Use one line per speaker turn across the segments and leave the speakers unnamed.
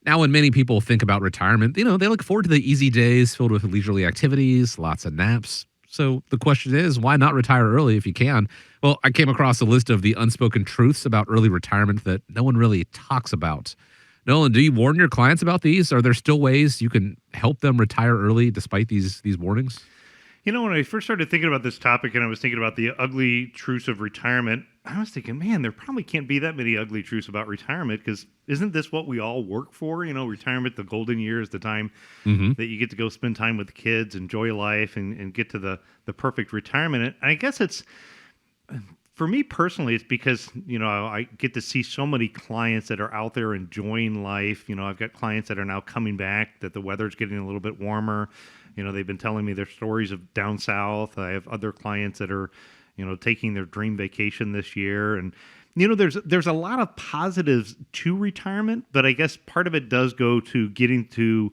Now, when many people think about retirement, they look forward to the easy days filled with leisurely activities, lots of naps. So the question is, why not retire early if you can? Well, I came across a list of the unspoken truths about early retirement that no one really talks about. Nolan, do you warn your clients about these? Are there still ways you can help them retire early despite these warnings?
When I first started thinking about this topic and I was thinking about the ugly truths of retirement, I was thinking, man, there probably can't be that many ugly truths about retirement because isn't this what we all work for? Retirement, the golden years, the time
Hmm.
that you get to go spend time with the kids, enjoy life, and get to the perfect retirement. And I guess it's, for me personally, it's because, I get to see so many clients that are out there enjoying life. I've got clients that are now coming back, that the weather's getting a little bit warmer. They've been telling me their stories of down south. I have other clients that are, taking their dream vacation this year. And, there's a lot of positives to retirement, but I guess part of it does go to getting to,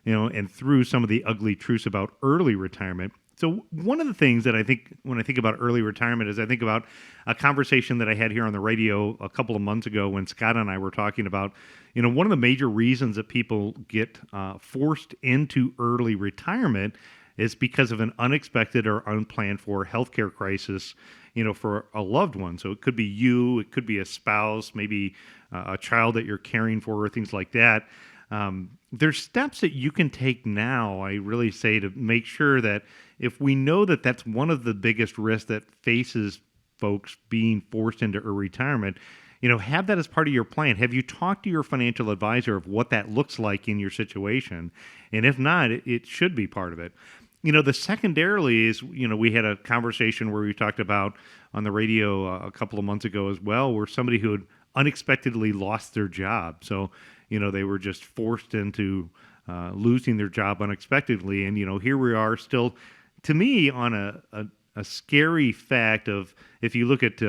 and through some of the ugly truths about early retirement. So one of the things that I think when I think about early retirement is I think about a conversation that I had here on the radio a couple of months ago when Scott and I were talking about, one of the major reasons that people get forced into early retirement is because of an unexpected or unplanned for healthcare crisis, for a loved one. So it could be you, it could be a spouse, maybe a child that you're caring for, or things like that. There's steps that you can take now, I really say, to make sure that if we know that that's one of the biggest risks that faces folks being forced into early retirement, have that as part of your plan. Have you talked to your financial advisor of what that looks like in your situation? And if not, it should be part of it. The secondarily is, we had a conversation where we talked about on the radio a couple of months ago as well, where somebody who had unexpectedly lost their job. So, they were just forced into losing their job unexpectedly. And, here we are still, to me, on a scary fact of if you look at,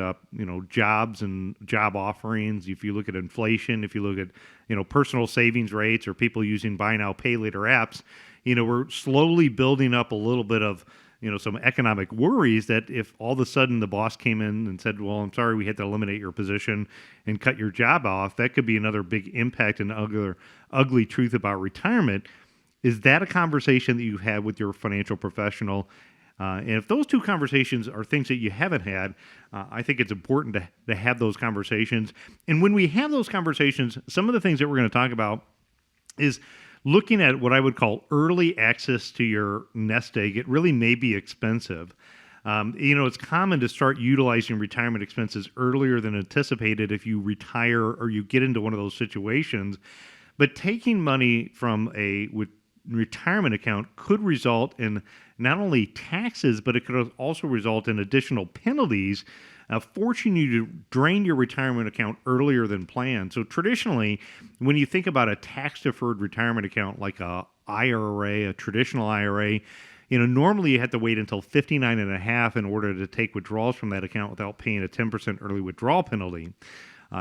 jobs and job offerings, if you look at inflation, if you look at, personal savings rates or people using buy now, pay later apps, we're slowly building up a little bit of, some economic worries that if all of a sudden the boss came in and said, well, I'm sorry, we had to eliminate your position and cut your job off, that could be another big impact and ugly truth about retirement. Is that a conversation that you've had with your financial professional? And if those two conversations are things that you haven't had, I think it's important to have those conversations. And when we have those conversations, some of the things that we're going to talk about is looking at what I would call early access to your nest egg. It really may be expensive. It's common to start utilizing retirement expenses earlier than anticipated if you retire or you get into one of those situations. But taking money from a retirement account could result in not only taxes, but it could also result in additional penalties, forcing you to drain your retirement account earlier than planned. So traditionally, when you think about a tax-deferred retirement account like a IRA, a traditional IRA, normally you have to wait until 59 and a half in order to take withdrawals from that account without paying a 10% early withdrawal penalty.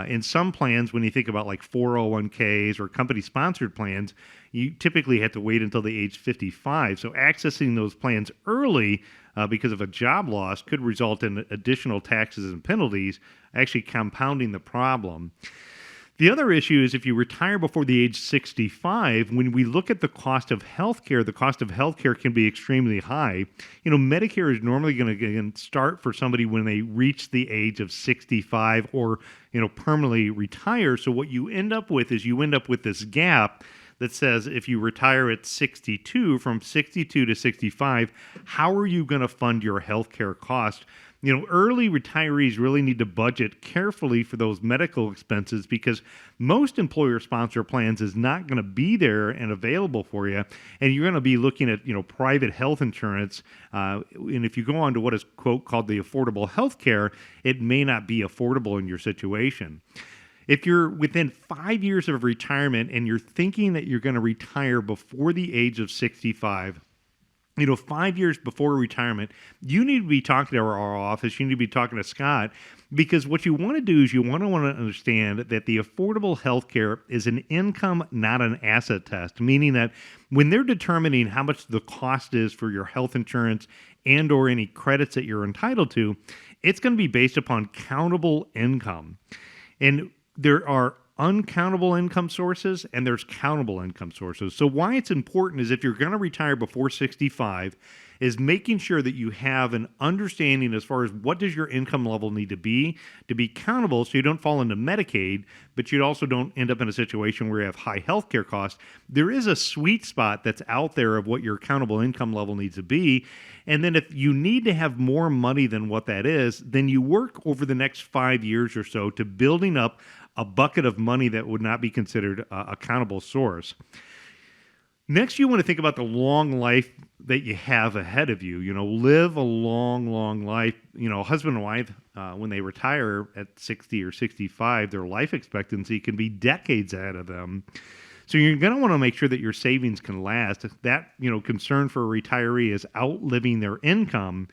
In some plans, when you think about like 401ks or company-sponsored plans, you typically have to wait until the age 55. So accessing those plans early because of a job loss could result in additional taxes and penalties, actually compounding the problem. The other issue is if you retire before the age 65, when we look at the cost of healthcare can be extremely high. Medicare is normally going to start for somebody when they reach the age of 65 or, permanently retire. So what you end up with is this gap that says if you retire at 62, from 62 to 65, how are you going to fund your healthcare cost? Early retirees really need to budget carefully for those medical expenses because most employer-sponsored plans is not going to be there and available for you, and you're going to be looking at private health insurance. And if you go on to what is quote called the affordable health care, it may not be affordable in your situation. If you're within 5 years of retirement and you're thinking that you're going to retire before the age of 65, 5 years before retirement, you need to be talking to our office. You need to be talking to Scott because what you want to do is you want to understand that the affordable health care is an income, not an asset test, meaning that when they're determining how much the cost is for your health insurance and or any credits that you're entitled to, it's going to be based upon countable income. And there are uncountable income sources and there's countable income sources. So why it's important is if you're going to retire before 65 is making sure that you have an understanding as far as what does your income level need to be countable so you don't fall into Medicaid, but you also don't end up in a situation where you have high healthcare costs. There is a sweet spot that's out there of what your countable income level needs to be. And then if you need to have more money than what that is, then you work over the next 5 years or so to building up a bucket of money that would not be considered a countable source. Next, you want to think about the long life that you have ahead of you. Live a long, long life. Husband and wife, when they retire at 60 or 65, their life expectancy can be decades ahead of them. So you're going to want to make sure that your savings can last. That, concern for a retiree is outliving their income.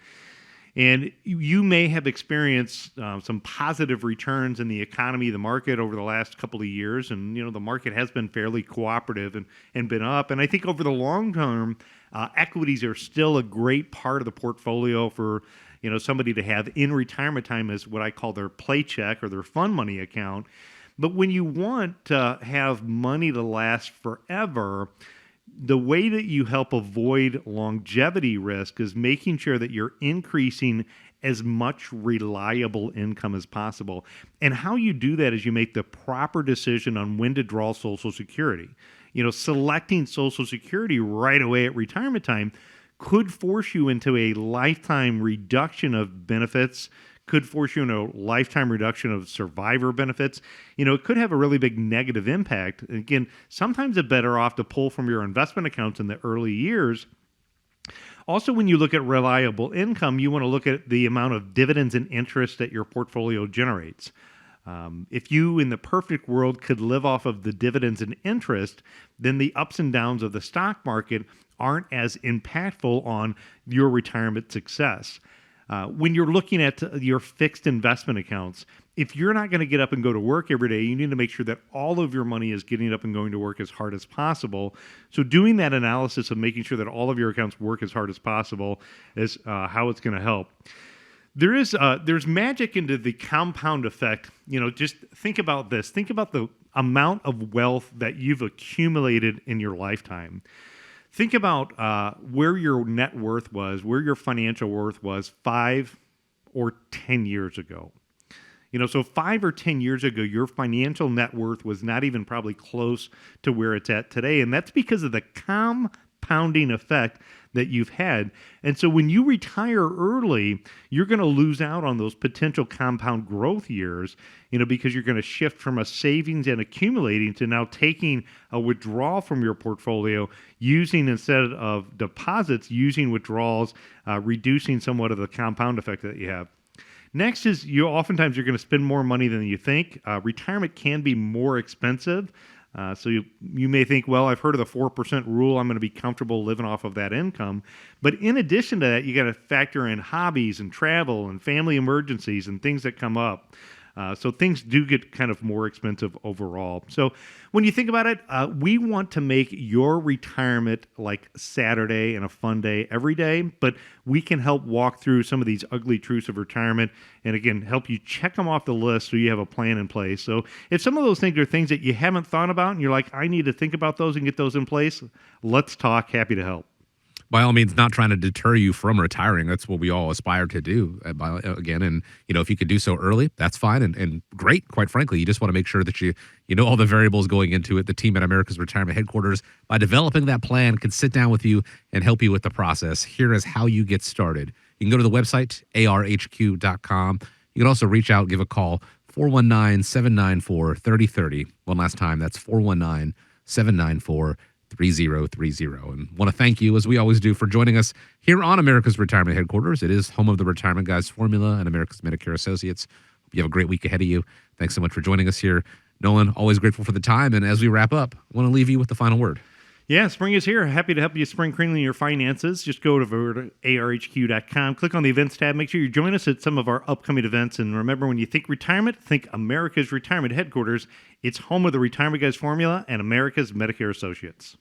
And you may have experienced some positive returns in the economy, the market over the last couple of years. And, the market has been fairly cooperative and been up. And I think over the long term, equities are still a great part of the portfolio for, somebody to have in retirement time as what I call their play check or their fun money account. But when you want to have money to last forever, the way that you help avoid longevity risk is making sure that you're increasing as much reliable income as possible. And how you do that is you make the proper decision on when to draw Social Security. Selecting Social Security right away at retirement time could force you into a lifetime reduction of benefits, could force you into a lifetime reduction of survivor benefits. It could have a really big negative impact. Again, sometimes it's better off to pull from your investment accounts in the early years. Also, when you look at reliable income, you want to look at the amount of dividends and interest that your portfolio generates. If you, in the perfect world, could live off of the dividends and interest, then the ups and downs of the stock market aren't as impactful on your retirement success. When you're looking at your fixed investment accounts, if you're not going to get up and go to work every day, you need to make sure that all of your money is getting up and going to work as hard as possible. So doing that analysis of making sure that all of your accounts work as hard as possible is how it's going to help. There's magic into the compound effect. Just think about this. Think about the amount of wealth that you've accumulated in your lifetime. Think about where your net worth was, where your financial worth was 5 or 10 years ago. So 5 or 10 years ago, your financial net worth was not even probably close to where it's at today. And that's because of the compounding effect that you've had. And so when you retire early, you're going to lose out on those potential compound growth years, because you're going to shift from a savings and accumulating to now taking a withdrawal from your portfolio, using instead of deposits, using withdrawals, reducing somewhat of the compound effect that you have. Next is oftentimes you're going to spend more money than you think. Retirement can be more expensive. So you may think, well, I've heard of the 4% rule. I'm going to be comfortable living off of that income. But in addition to that, you got to factor in hobbies and travel and family emergencies and things that come up. So things do get kind of more expensive overall. So when you think about it, we want to make your retirement like Saturday and a fun day every day, but we can help walk through some of these ugly truths of retirement and, again, help you check them off the list so you have a plan in place. So if some of those things are things that you haven't thought about and you're like, I need to think about those and get those in place, let's talk. Happy to help.
By all means, not trying to deter you from retiring. That's what we all aspire to do, again. And, if you could do so early, that's fine and great, quite frankly. You just want to make sure that you know all the variables going into it. The team at America's Retirement Headquarters, by developing that plan, can sit down with you and help you with the process. Here is how you get started. You can go to the website, arhq.com. You can also reach out, give a call, 419-794-3030. One last time, that's 419-794-3030. 3030. And want to thank you, as we always do, for joining us here on America's Retirement Headquarters. It is home of the Retirement Guys Formula and America's Medicare Associates. Hope you have a great week ahead of you. Thanks so much for joining us here. Nolan, always grateful for the time. And as we wrap up, I want to leave you with the final word.
Yeah, spring is here. Happy to help you spring cleaning your finances. Just go to arhq.com, click on the events tab. Make sure you join us at some of our upcoming events. And remember, when you think retirement, think America's Retirement Headquarters. It's home of the Retirement Guys Formula and America's Medicare Associates.